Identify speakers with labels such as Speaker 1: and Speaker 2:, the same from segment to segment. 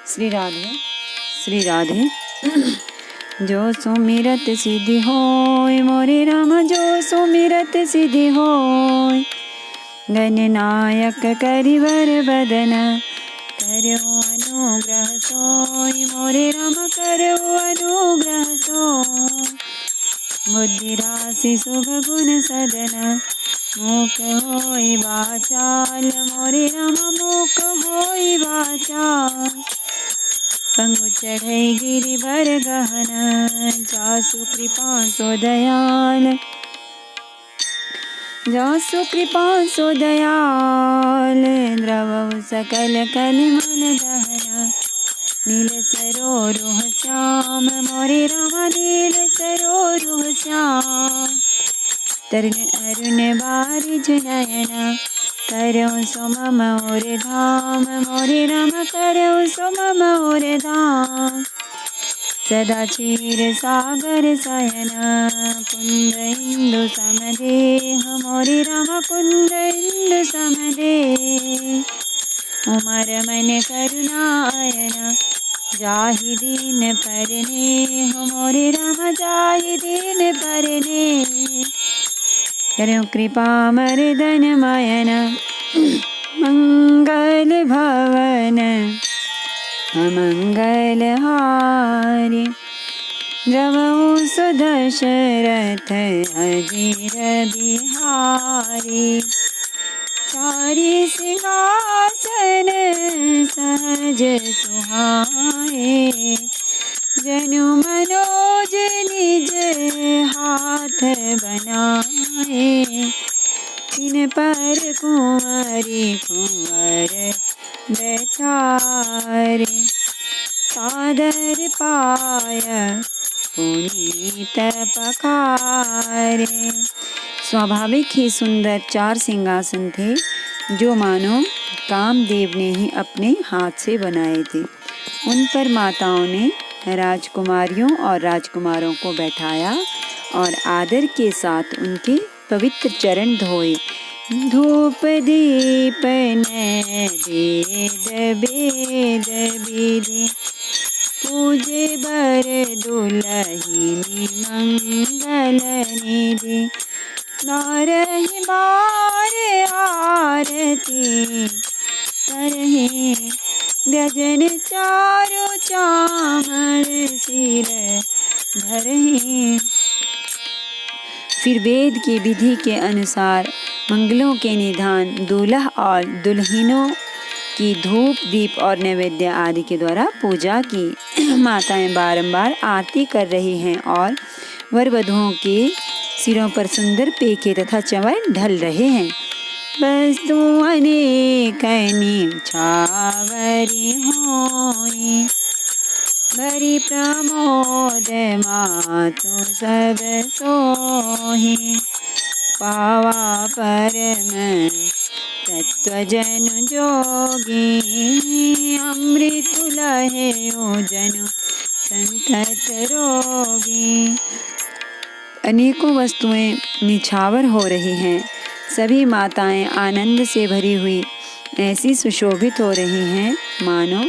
Speaker 1: श्री राधे श्री राधे। जो सुमिरत सिद्धि होय मोरे राम, जो सुमिरत सिद्धि होय। गणनायक करिवर बदन, करो अनुग्रह सोय मोरे राम, करो अनुग्रह सोय। बुद्धि राशि शुभ गुण सदन, मूक होय वाचाल मोरे राम, मूक होय वाचाल। पंगु चढ़ै गिरिवर गहन, जासु कृपा सो दयाल, जासु कृपा सो दयाल। द्रवहु सकल कलिमल दहन, नील सरोरुह श्याम मोरे राम, नील सरोरुह श्याम। तरुण अरुण बारिज नयन, करो सो मम और धाम मोरे राम, करो सो मम और धाम। सदा क्षीर सागर शयन, कुंद इंदु समदेह मोरे राम, कुंद इंदु समदेह। उमर मन करुणायन, जाहि दीन परनेह मोरे राम, जाहि दीन परनेह। करो कृपा मर्दन मयन, मंगल भवन अमंगल हारे। द्रवहु सुदशरथ अजीर बिहारी, चारि सिंहासन सहज सुहाए। जनु मनोज निज हाथ बनाए, तिन पर कुंवरी कुंवर बैठारे। सादर पाय पुनीत पखारे। स्वाभाविक ही सुंदर 4 सिंहासन थे, जो मानो कामदेव ने ही अपने हाथ से बनाए थे। उन पर माताओं ने राजकुमारियों और राजकुमारों को बैठाया और आदर के साथ उनके पवित्र चरण धोए। धूप दीप नैवेद्य वेद विधि, पूजे बर दुलहिनी मंगल निधि। नारहि बार आरती करहि, व्यजन चारु चामर सिर धरहि। फिर वेद की विधि के अनुसार मंगलों के निधान दूल्हा और दुल्हनों की धूप दीप और नैवेद्य आदि के द्वारा पूजा की। माताएं बारंबार आरती कर रही हैं और वर वधुओं के सिरों पर सुंदर पेके तथा चंवर ढल रहे हैं। वस्तु अनेक निछावरी होई, बड़ी प्रमोद मातु सब सोहि। पावा परम तत्व जनु जोगी, अमृत लहे जनु संतत रोगी। अनेकों वस्तुएं निछावर हो रही हैं, सभी माताएं आनंद से भरी हुई ऐसी सुशोभित हो रही हैं मानो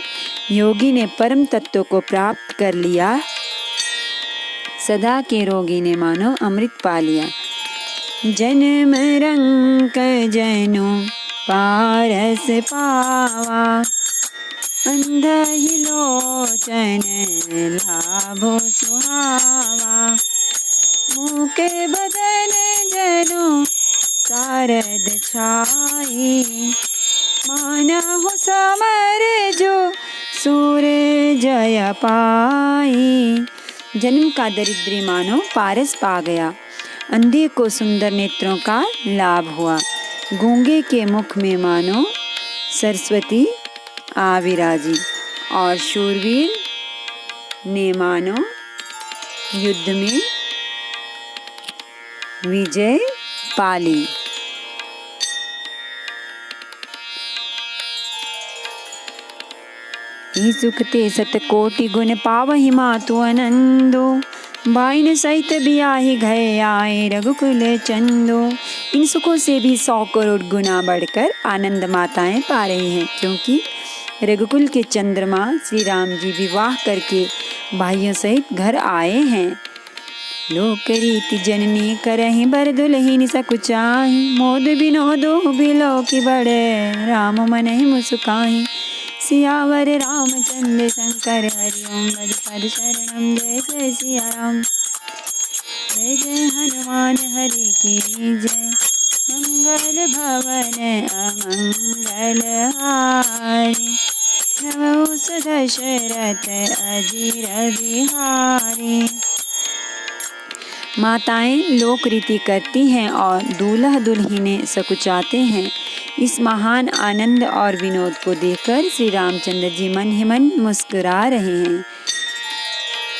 Speaker 1: योगी ने परम तत्व को प्राप्त कर लिया, सदा के रोगी ने मानो अमृत पा लिया। जन्म रंक जनु पारस पावा, अंध ही लोचन लाभो सुहावा। मुके बदन जनु शारद छाई, माना हो समर जो सूर जय पाई। जन्म का दरिद्री मानो पारस पा गया, अंधे को सुंदर नेत्रों का लाभ हुआ, गूंगे के मुख में मानो सरस्वती आ विराजी और शूरवीर ने मानो युद्ध में विजय पाली। ही सुखते सतकोटि गुण पावहि मातु आनंदो, बाइन सहित बियाहि गए आए रघुकुल चंदो। इन सुखों से भी 100 करोड़ गुना बढ़कर आनंद माताएं पा रही हैं, क्योंकि रघुकुल के चंद्रमा श्री राम जी विवाह करके भाइयों सहित घर आए हैं। लोक रीति जननी करहि बर दुलहिन सकुचाहि, मोद विनोदो बिलो की बड़े राम मनहि मुस्काहि। सियावर रामचंद्र शंकर हरि ओम भज पद शरणम। जय जय सिया राम, जय जय हनुमान हरि की जय। मंगल भवन अमंगल हारी, नमो दशरथ अजीर बिहारी। माताएं लोक रीति करती हैं और दूल्हा दुल्हनें सकुचाते हैं। इस महान आनंद और विनोद को देखकर श्री रामचंद्र जी मन ही मन मुस्कुरा रहे हैं।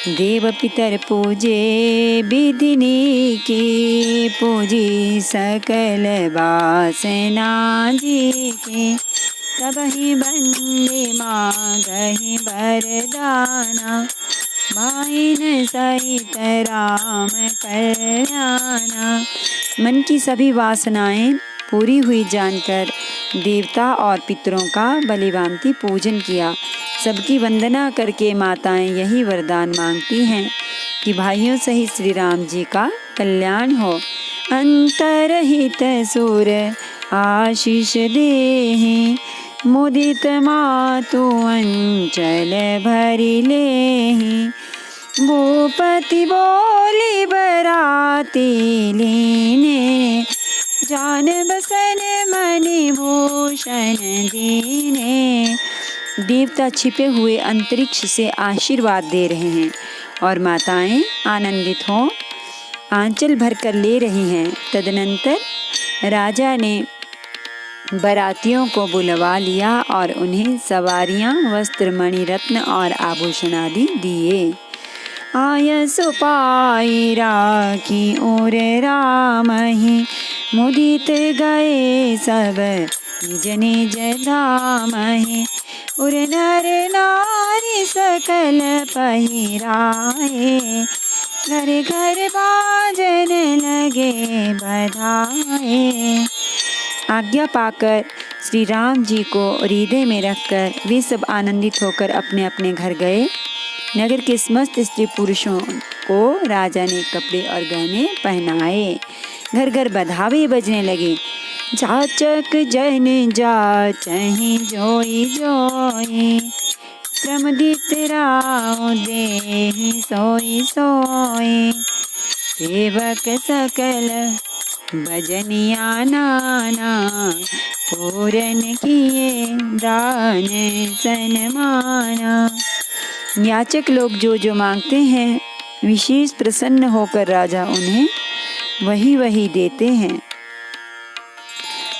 Speaker 1: देव पितर पूजे विधिनी की, पूजी सकल वासना जी के। सबहि बंदे मांगहि वरदाना, भाइन सहित राम कल्याणा। मन की सभी वासनाएं पूरी हुई जानकर देवता और पितरों का बलिभांति पूजन किया। सबकी वंदना करके माताएं यही वरदान मांगती हैं कि भाइयों सहित श्री राम जी का कल्याण हो। अंतरहित सुर आशीष देहि, मुदित मातु अंचल भरि लेहि। भूपति बोली बराती लीने, जान बसन मणि भूषण दीने। देवता छिपे हुए अंतरिक्ष से आशीर्वाद दे रहे हैं और माताएं आनंदित हों आंचल भरकर ले रही हैं। तदनंतर राजा ने बारातियों को बुलवा लिया और उन्हें सवारियां, वस्त्र, मणि, रत्न और आभूषण आदि दिए। आय सुपाई राखी और रामहि, मुदित गए सब निज निज धामहि। उर नर नारी सकल पहिराए, घर घर बाजन लगे बधाए। आज्ञा पाकर श्री राम जी को हृदय में रखकर वे सब आनंदित होकर अपने अपने घर गए। नगर के समस्त स्त्री पुरुषों को राजा ने कपड़े और गहने पहनाए। घर घर बधावे बजने लगे। जाचक जन जाचहि जोई जोई, प्रमदित राव देहि सोई सोई। सेवक सकल भजनिया नाना, पूरन किए दान सन्माना। याचक लोग जो जो मांगते हैं विशेष प्रसन्न होकर राजा उन्हें वही वही देते हैं।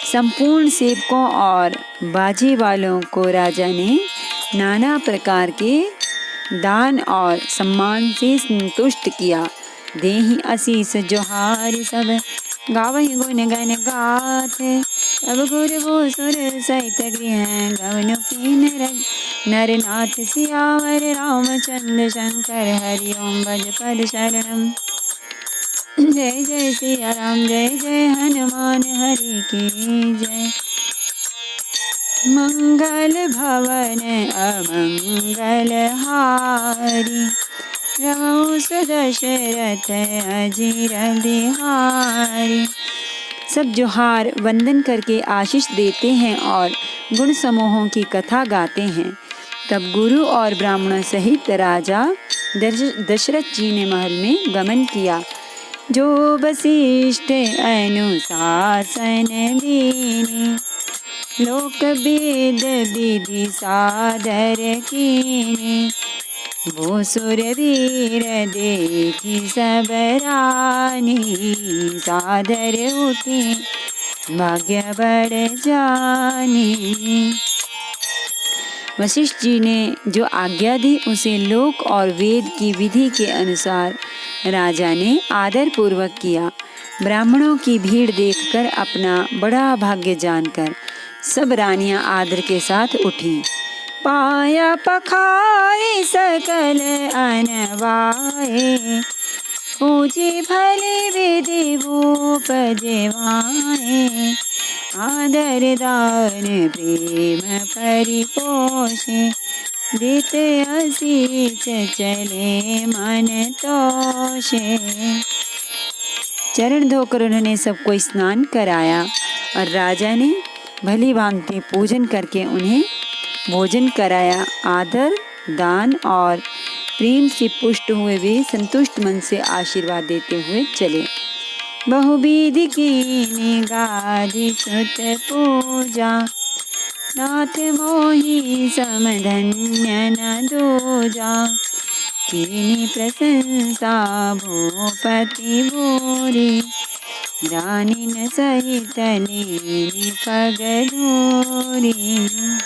Speaker 1: संपूर्ण सेवकों और बाजे वालों को राजा ने नाना प्रकार के दान और सम्मान से संतुष्ट किया। देहि आशीष जोहार सब, गावहि गुण गण गाथे। तब गुर वो सुर सहित गृह, गवनु कीन नर नाथ। सियावर रामचंद्र शंकर हरि ओम भज पद शरणम। जय जय सिया राम, जय जय हनुमान हरि की जय। मंगल भवन अमंगल हारी, रमौ दशरथ अजीर बिहारी। सब जोहार वंदन करके आशीष देते हैं और गुण समूहों की कथा गाते हैं। तब गुरु और ब्राह्मणों सहित राजा दशरथ जी ने महल में गमन किया। जो वशिष्ठ अनुशासन दीनी, लोक वेद विधि सादर कीनी। वो सुरवीर देखी सब रानी, सादर उठी भाग्य बढ़ जानी। वशिष्ठ जी ने जो आज्ञा दी उसे लोक और वेद की विधि के अनुसार राजा ने आदर पूर्वक किया। ब्राह्मणों की भीड़ देखकर अपना बड़ा भाग्य जानकर सब रानियां आदर के साथ उठी। पाया पखारी सकल अनवाए, पूजे भले विधि भूप जेवाए, आदर दान प्रेम परिपोषे, देते असीच चले मन तोषे। चरण धोकर उन्होंने सबको स्नान कराया और राजा ने भली भांति पूजन करके उन्हें भोजन कराया। आदर दान और प्रेम से पुष्ट हुए वे संतुष्ट मन से आशीर्वाद देते हुए चले। बहुविधि कीनी गादि सुत पूजा, नाथ मोहि समधन्य न दूजा, कीनी प्रशंसा भूपति भूरि, रानी न सहित लीन पग धूरि।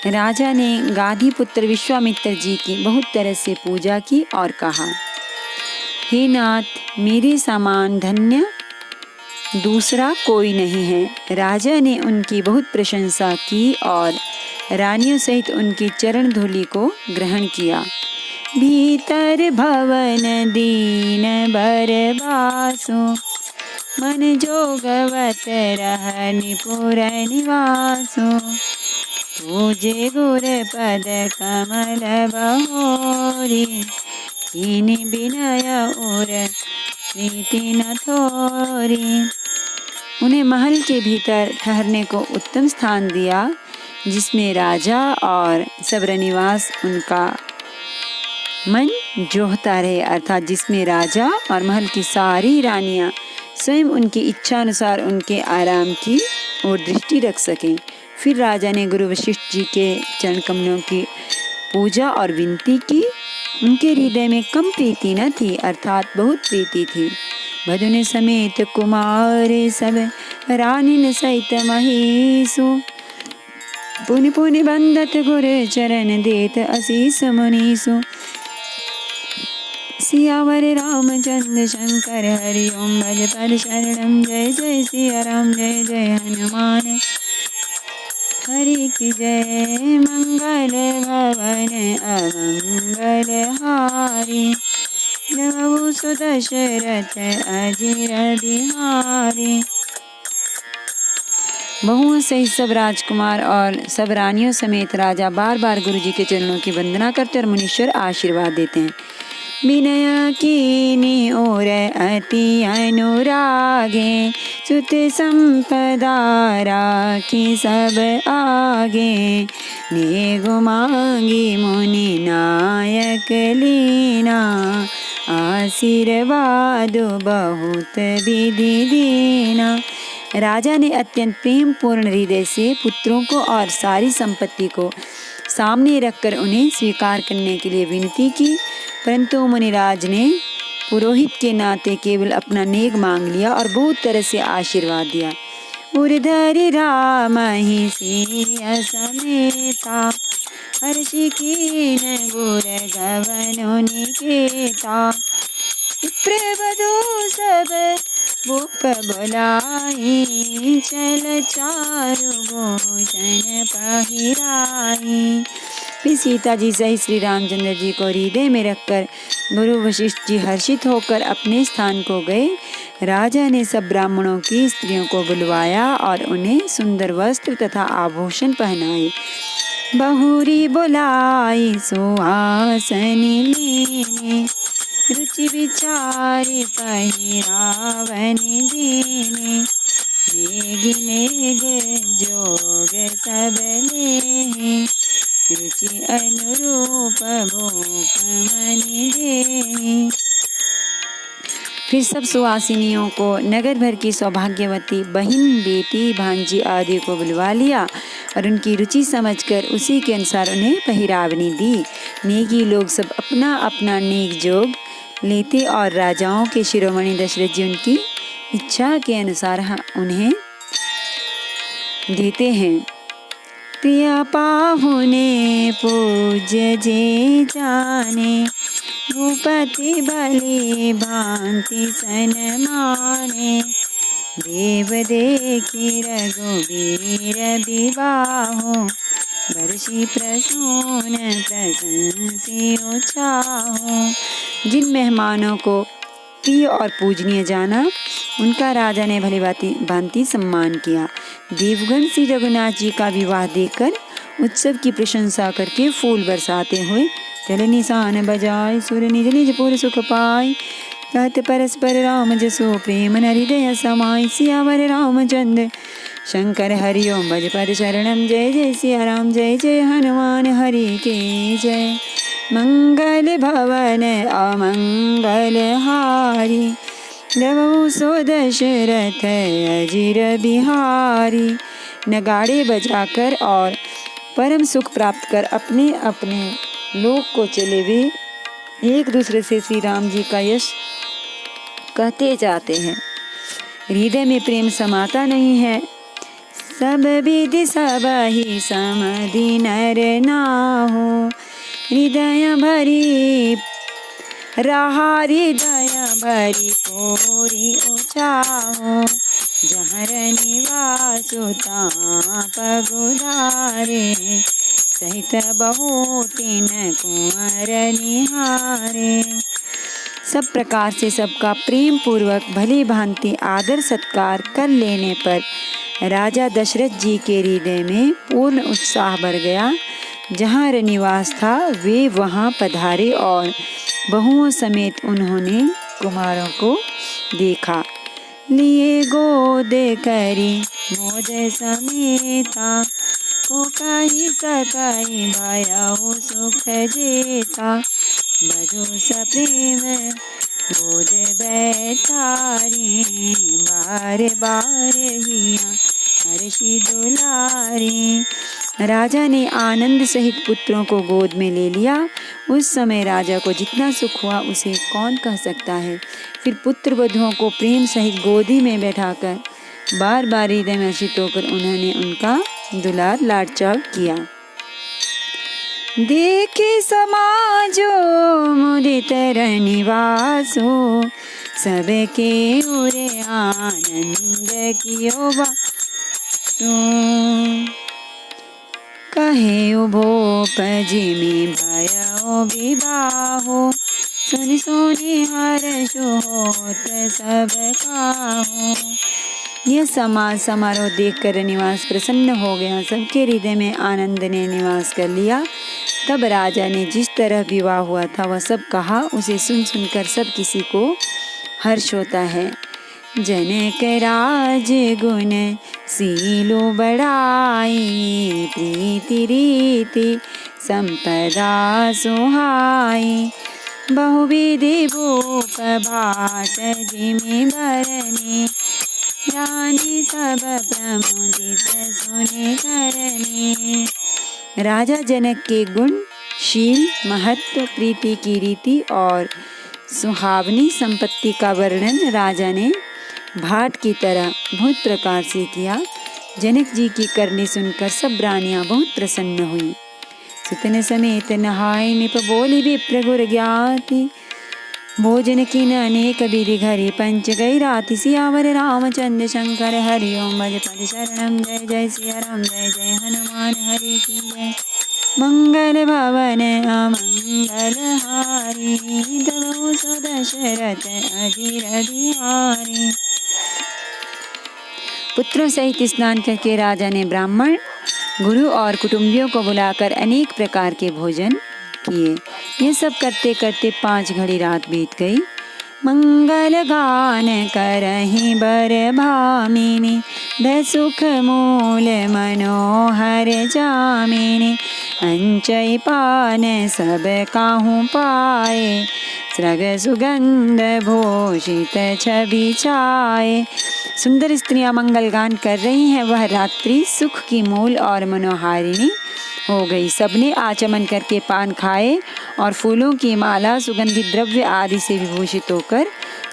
Speaker 1: राजा ने गाधी पुत्र विश्वामित्र जी की बहुत तरह से पूजा की और कहा, हे नाथ, मेरे समान धन्य दूसरा कोई नहीं है। राजा ने उनकी बहुत प्रशंसा की और रानियों सहित उनकी चरण धूलि को ग्रहण किया। भीतर भवन दीन बर बासु, मन जोगवत रहनि पुर निवासु, पूजे गुर पद कमल बहोरी, कीनी विनय और प्रीति न थोरी। उन्हें महल के भीतर ठहरने को उत्तम स्थान दिया, जिसमें राजा और सबरनिवास उनका मन जोहता रहे, अर्थात जिसमें राजा और महल की सारी रानियां स्वयं उनकी इच्छा अनुसार उनके आराम की ओर दृष्टि रख सकें। फिर राजा ने गुरु वशिष्ठ जी के चरण कमलों की पूजा और विनती की। उनके हृदय में कम प्रीति न थी, अर्थात बहुत प्रीति थी। भदुन समेत कुमार सब रानिन सहित महीसु, पुनि पुनि बंदत गुर चरण देत असीस मुनीसु। सियावर रामचंद्र शंकर हरि ओम, भज पद शरणम, जय जय सिया राम, जय जय हनुमान हरि की जय। मंगल भवन अमंगल हारी, नमो सुदशरथ अजिर बिहारी। बहुओं सहित सब राजकुमार और सब रानियों समेत राजा बार बार गुरु जी के चरणों की वंदना करते और मुनीश्वर आशीर्वाद देते हैं। विनय कीनी ओर अति अनुरागे, सुत संपदा राखी सब आगे, नेगु मांगी मुनि नायक लीना, आशीर्वाद बहुत विधि दीना। राजा ने अत्यंत प्रेम पूर्ण हृदय से पुत्रों को और सारी संपत्ति को सामने रखकर उन्हें स्वीकार करने के लिए विनती की, परंतु मुनिराज ने पुरोहित के नाते केवल अपना नेग मांग लिया और बहुत तरह से आशीर्वाद दिया। उर्धरि राम ही सिया समेता, हर्षि कीन गुर गवन निकेता, प्रवधु सब भूप बुलाई, चल चारु भूषण पहिराई। फिर सीता जी सहित श्री रामचंद्र जी को हृदय में रखकर गुरु वशिष्ठ जी हर्षित होकर अपने स्थान को गए। राजा ने सब ब्राह्मणों की स्त्रियों को बुलवाया और उन्हें सुंदर वस्त्र तथा आभूषण पहनाए। बहुरी बुलाई सुहासनी लेने, रुचि विचारे पहिरावन दीने, नेग नेग जोग सब लेहि, रुचि अनुरूप भूप मनि देहि। फिर सब सुहासिनियों को, नगर भर की सौभाग्यवती बहन, बेटी, भांजी आदि को बुलवा लिया और उनकी रुचि समझकर उसी के अनुसार उन्हें पहिरावनी दी। नेगी लोग सब अपना अपना नेक जोग लेते और राजाओं के शिरोमणि दशरथ जी उनकी इच्छा के अनुसार उन्हें देते हैं। प्रिया पाहुने पूज्य जे जाने, भूपति भली भांति सन माने, देव देखी रघुबीर विबाहो, बर हर्षि प्रसून प्रशंसियो चाहो। जिन मेहमानों को प्रिय और पूजनीय जाना, उनका राजा ने भली भांति सम्मान किया। देवगण श्री रघुनाथ जी का विवाह देखकर उत्सव की प्रशंसा करके फूल बरसाते हुए चले निशान बजाए, सुर निज निज पुर सुख पाए। कहत परस्पर राम जसो प्रेम हृदय समाय। सियावर रामचंद्र शंकर हरि ओम भज पद शरणम। जय जय सिया राम, जय जय हनुमान हरि के जय। मंगल भवन अमंगल हारी, द्रवहु सो दशरथ अजिर बिहारी। नगाड़े बजाकर और परम सुख प्राप्त कर अपने अपने लोक को चले वे एक दूसरे से श्री राम जी का यश कहते जाते हैं। हृदय में प्रेम समाता नहीं है। सब विधि सब ही समधि नर नाहु, हृदय भरी रहा हृदय भरी पूरी उचाहो। जहर निवासु ताप गुधारे, सहित बहुटिन कुंवर निहारे। सब प्रकार से सबका प्रेम पूर्वक भली भांति आदर सत्कार कर लेने पर राजा दशरथ जी के हृदय में पूर्ण उत्साह भर गया। जहाँ निवास था वे वहाँ पधारे और बहुओं समेत उन्होंने कुमारों को देखा। लिए गोद करी मोद समेता, को कही सकई भयउ सुख जेता। बधु सप्रेम गोद बैठारी, बार बार हिया हर्षि दुलारी। राजा ने आनंद सहित पुत्रों को गोद में ले लिया। उस समय राजा को जितना सुख हुआ उसे कौन कह सकता है। फिर पुत्र वधुओं को प्रेम सहित गोदी में बैठाकर बार बार हृदय में हर्षित होकर उन्होंने उनका दुलार लाड चाव किया। देखे समाजो मुदित निवासो, सबके उरे आनंद कियो बासो। कहे भूप जिमि भयो विवाहो, सुनि सुनि हर्ष होत सब काहो। यह समारोह देखकर निवास प्रसन्न हो गया। सबके हृदय में आनंद ने निवास कर लिया। तब राजा ने जिस तरह विवाह हुआ था वह सब कहा। उसे सुन सुनकर सब किसी को हर्ष होता है। जनक राज गुण सीलो बढ़ाई, प्रीति रीति संपदा सुहाई। बहुविधि भूप भाट जिमि बरनी, रानी सब प्रमुदित सुने करनी। राजा जनक के गुण, शील, महत्व, प्रीति की रीति और सुहावनी संपत्ति का वर्णन राजा ने भाट की तरह बहुत प्रकार से किया। जनक जी की करनी सुनकर सब रानियां बहुत प्रसन्न हुई। सुतन समेत नहाय निप बोली विप्र गुर ज्ञाति, भोजन किन अनेक विधि घरी पंच गई राति। सियावर रामचंद्र शंकर हरि ओम भज पद शरणम। जय जय सिया राम, जय जय हनुमान हरि की जय। मंगल भवन अमंगल हारी, द्रवहु सो दशरथ अजिर बिहारी। पुत्रों सहित स्नान करके राजा ने ब्राह्मण, गुरु और कुटुंबियों को बुलाकर अनेक प्रकार के भोजन किए। ये सब करते करते 5 घड़ी रात बीत गई। मंगल गान करहि बर भामिनी, सुख मूल मनोहर जामिनी। अंचई पान सब काहू पाए, स्रग सुगंध भूषित छवि छाए। सुंदर स्त्रियां मंगल गान कर रही हैं। वह रात्रि सुख की मूल और मनोहारिणी हो गई। सबने आचमन करके पान खाए और फूलों की माला, सुगंधित द्रव्य आदि से विभूषित होकर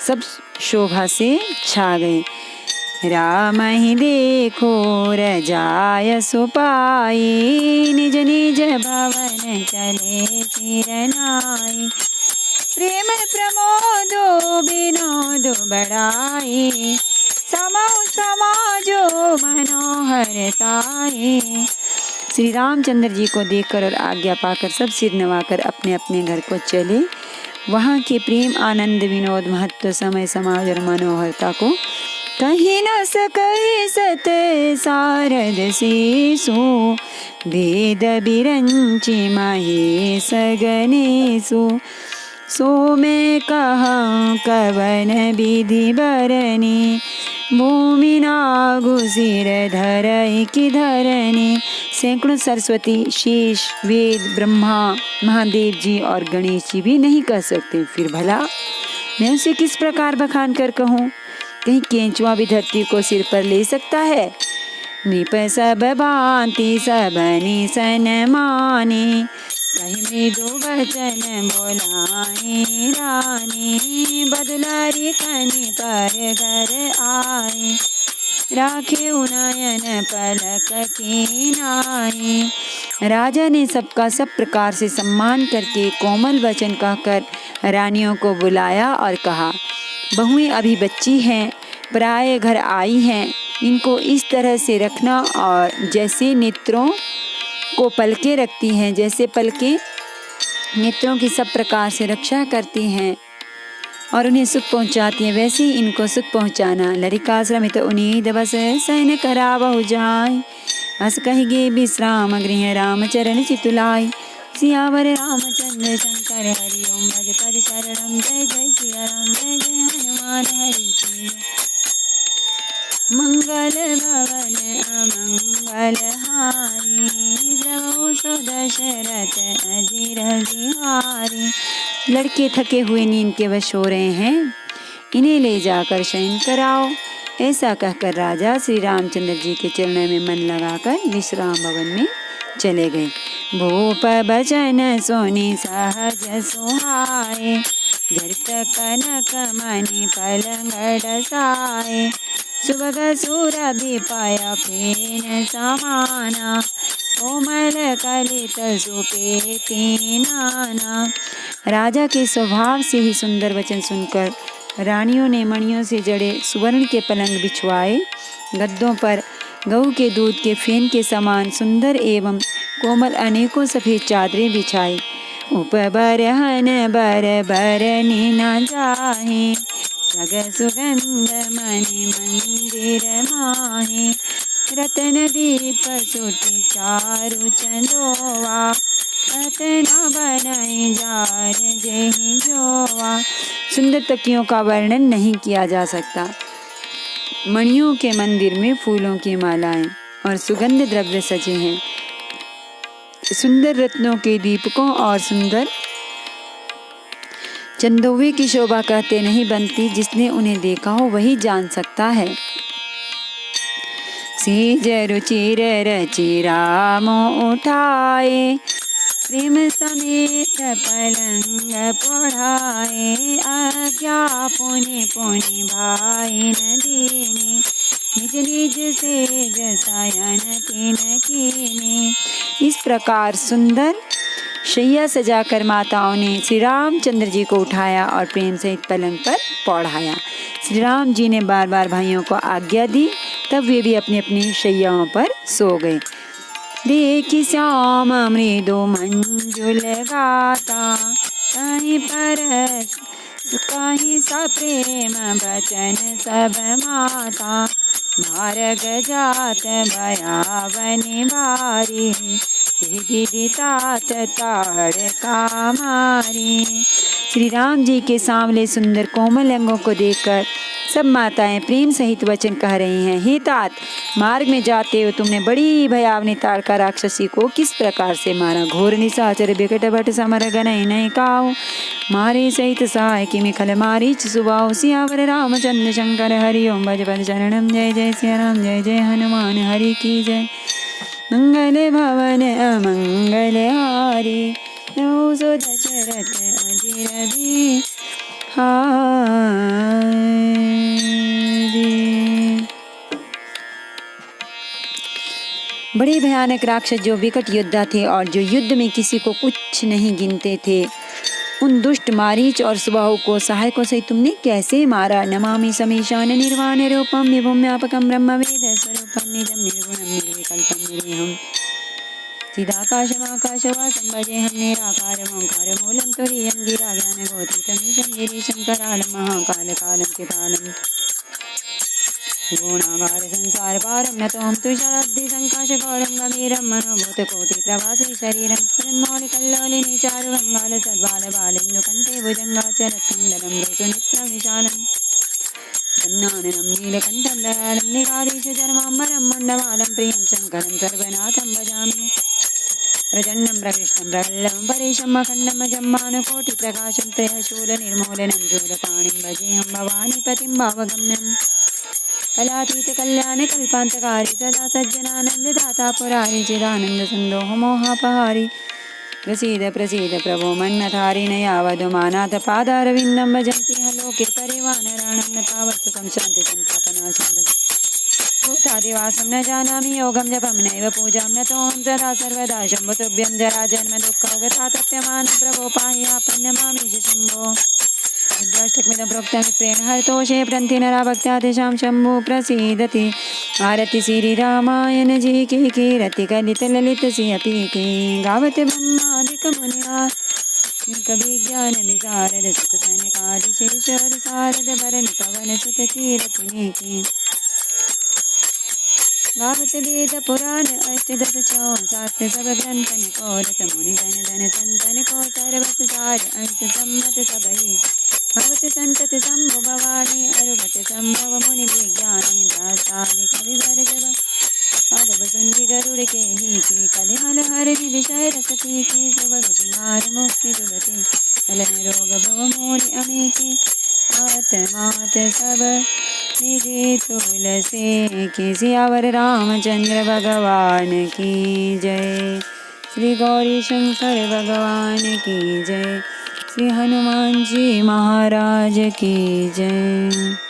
Speaker 1: सब शोभा से छा गए। राम ही देखो रजाय सुपाई, निज निज भवन चले सिरनाई। प्रेम प्रमोदो विनोद बढ़ाई, समाजो मनोहरताई। श्री रामचंद्र जी को देखकर और आज्ञा पाकर सब सिर नवाकर अपने अपने घर को चले। वहाँ के प्रेम, आनंद, विनोद, महत्व, समय, समाज और मनोहरता को कहीं न सके सत सारद शेषु, वेद बिरंची महेश गणेशु। सो मैं कहूँ कवन विधि बरनी, भूमि नागु सिर धरई की धरनी। सैकड़ों सरस्वती, शेष, वेद, ब्रह्मा, महादेव जी और गणेश जी भी नहीं कह सकते, फिर भला मैं उसे किस प्रकार बखान कर कहूँ। कहीं केंचुआ भी धरती को सिर पर ले सकता है। नृप सब भांति सब निसन माने, कहीं मृदु वचन बोलाए रानी। बदलारी खनि पर घर आए, राखे उनयन पलक की नाई। राजा ने सबका सब प्रकार से सम्मान करके कोमल वचन कहकर रानियों को बुलाया और कहा, बहुएं अभी बच्ची हैं, पराये घर आई हैं, इनको इस तरह से रखना और जैसे नेत्रों को पलके रखती हैं, जैसे पलके नेत्रों की सब प्रकार से रक्षा करती हैं और उन्हें सुख पहुँचाती हैं, वैसे ही इनको सुख पहुँचाना। लरिकाश्रमित उन्नीद बस सैन करा बहु जाय, बस कहिगे विश्राम गृह राम चरण चितुलाय। सियावर रामचंद्र शंकर हरि ओम, भज पद शरणम। जय जय सिया राम, जय जय हनुमान हरि की। मंगल भवन अमंगल हारी, प्रभु सो दशरथ अजीर बिहारी। लड़के थके हुए नींद के वश हो रहे हैं, इन्हें ले जाकर शयन कराओ। ऐसा कहकर राजा श्री रामचंद्र जी के चरणों में मन लगाकर विश्राम भवन में चले गए। भूप बचन सोनी सहज सुहाए, जरत कनक मणि पलंग डसाए। सुबह सुरभि पाय फेन समाना, कोमल कलित सुपेति नाना। राजा के स्वभाव से ही सुंदर वचन सुनकर रानियों ने मणियों से जड़े सुवर्ण के पलंग बिछवाए। गद्दों पर गऊ के दूध के फेन के समान सुंदर एवं कोमल अनेकों सफेद चादरें बिछाई। उपबरहन बर बरनी न जाहे, जग सुगंध मणि मंदिर माहे। रतन दीप सुटी चारु चंदोवा, रत्न बनाए जार जेहि जोवा। सुंदर तकियों का वर्णन नहीं किया जा सकता। मणियों के मंदिर में फूलों की मालाएं और सुगंध द्रव्य सजे हैं। सुंदर रत्नों के दीपकों और सुंदर चंदोवे की शोभा कहते नहीं बनती, जिसने उन्हें देखा हो वही जान सकता है। सेज रुचिर रचि राम उठाए, प्रेम समेत पलंग पढ़ाए। आज्ञा पुनि पुनि भाई न दीने, निज निज सेज शयन तिन कीने। इस प्रकार सुंदर शैया सजाकर माताओं ने श्री रामचंद्र जी को उठाया और प्रेम सहित पलंग पर पौढ़ाया। श्री राम जी ने बार बार भाइयों को आज्ञा दी, तब वे भी अपनी अपनी शैयाओं पर सो गए। देखि श्याम मृदु मंजुल गाता, कहीं परस कहीं सा प्रेम बचन सब माता। मार्ग जात भयावनि भारी, विदितात ताड़ का मारी। श्री राम जी के सांवले सुंदर कोमल अंगों को देखकर सब माताएं प्रेम सहित वचन कह रही हैं। हे तात, मार्ग में जाते हो तुमने बड़ी भयावनी ताड़का राक्षसी को किस प्रकार से मारा। घोर निशाचर बिकट भट समर गनय नय काहू, मारे सहित सहाय किमि खल मारीच सुबाहु। सियावर रामचंद्र शंकर हरि ओम, भज पद शरणम। जय जय सिया राम, जय जय हनुमान हरि की जय। मंगल भवन अमंगल हारी, प्रभु सो दशरथ अजीर बिहारी। बड़े भयानक राक्षस जो विकट योद्धा थे और जो युद्ध में किसी को कुछ नहीं गिनते थे, उन दुष्ट मारीच और सुबाहु को सहायकों से तुमने कैसे मारा। नमामि समीशान निर्वाण रूपम विभुम्यापकम ब्रह्म वेद स्वरूपम निजम निर्गुणम निर्विकल्पम निर्विहम। चिदाकाशमाकाशवासं भजेऽहं निराकारमोङ्कारमूलं तुरीयं गिराज्ञानगोत्रितमीशं गिरीशं करालं महाकालकालं कृतालम् गुणागार संसारपारं नतोऽहं तुषाराब्धिसङ्काशगौरं गम्भीरं मनोभूतकोटिप्रभासी शरीरं स्फुरन्मौलिकल्लोलिनी चारुगङ्गालसद्बालबालेन्दुकण्ठे भुजङ्गाचलत्कुण्डलं सुनित्यविशालम् सन्नाननं नीलकण्ठं दयालं निगाधीशचर्माम्बरं मण्डमालं प्रियं शङ्करं सर्वनाथं भजामि प्रचण्डं प्रकृष्टं प्रवल्लभं परेशम् अखण्डं जम्मानकोटिप्रकाशं त्रयशूलनिर्मूलनं शूलपाणिं भजेऽहं भवानीपतिं भावगम्यम् कलातीतकल्याणि कल्पान्तकारी सदा सज्जनानन्ददाता पुरारि चिदानन्दसन्दोह मोहापहारि प्रसीद प्रसीद प्रभो मन्मथारिण यावदुमानाथपादारविन्दं भजन्ति ह लोके परिवानराणां न तावत् सुखं शान्तिसन्तापनाशं भूतादिवासं न जानामि योगं जपं नैव पूजां नतोऽहं सदा सर्वदा शम्भो तुभ्यं जराजन्म दुःखौगतातप्यमानं प्रभो पाहि आपन्नमामीश शम्भो रुद्राष्टकमिदं प्रोक्तं विप्रेण हरतोषे प्रन्ति नरा भक्त्या तेषां शम्भो प्रसीदति आरति श्रीरामायण जी की कीरति कलित ललित सिंहपी की गावत ब्रह्मादिक मुनिनाथ विज्ञान विशारद सुख सनकादि शेषर सारद भरन पवन सुत कीरति की गावत वेद पुराण अष्टदश शास्त्र सब ग्रंथन को रस मुनि जन धन संतन को सर्वस सार अंश सम्मत सबही भवत संतत शंभु भवानी अरुगत संभव मुनि विज्ञानी दासादि कवि भरजब कागब सुंदि गरुड़ के ही की कलिमल हरिणि विषय रस की सुभग सिंगार मुक्ति जुगति कलन रोग भव मूलि अमेके मात मात सब निधि तुलसी की सियावर रामचंद्र भगवान की जय। श्री गौरी शंकर भगवान की जय। श्री हनुमान जी महाराज की जय।